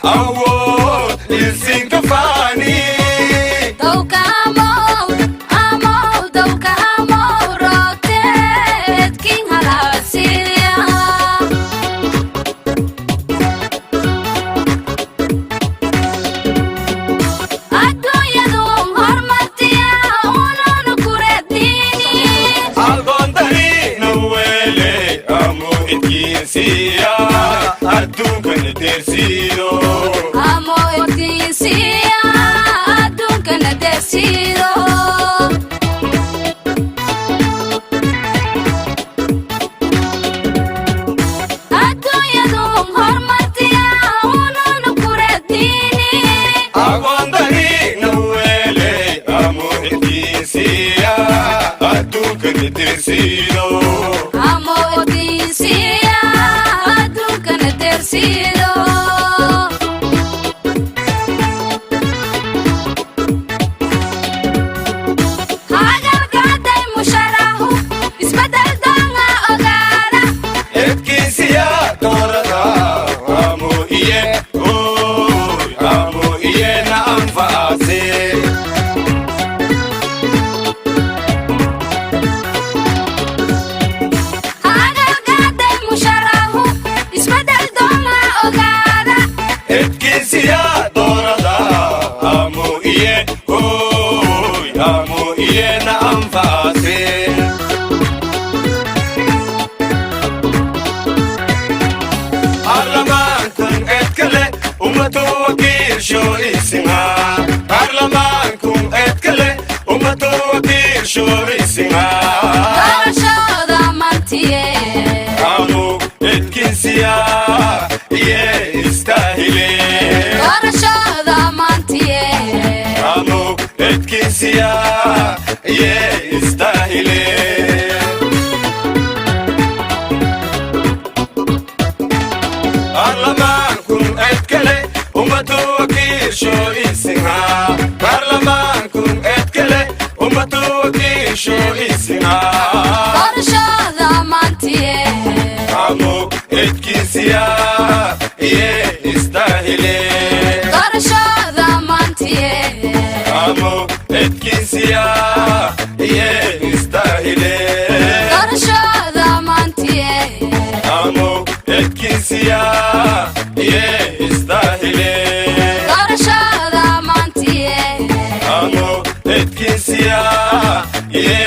awood ilsinka faani dawka amow dawka amow roteed king halasiya adduunyadu hormartiya ununu kuredini aqoondani nawele amu idkiinsiya adduunkana deersiido amow idkiinsiya adduunkana deersiido adduunyadu hormartiya ununu kuredini aqoondani nawele amu idkiinsiya adduunkana deersiido amow idkiinsiya adduunkana deersiido hagalkaaday musharahu isbedel doonga ogaada edkiisiya doorada amu iye oy amu iyena anfaase hagalkaaday musharahu isbedel doonga ogaada edkiisiya doorada amu iye oy amu iyena anfaase Parlamentun etkele ummatu wakiilsho isinga Parlamentun etkele ummatu wakiilsho isinga doorashooda mantiye amu edkinsiya iye istahile doorashooda mantiye amu edkinsiya iye istahile Parlamentun etkele ummatu wakiilsho isinga Parlamentun etkele ummatu wakiilsho isinga doorashooda mantiye amu edkinsiya iye istahile doorashooda mantiye amu edkinsiya iye istahile doorashooda mantiye amu edkinsiya iye istahile doorashooda mantiye amu edkinsiya iye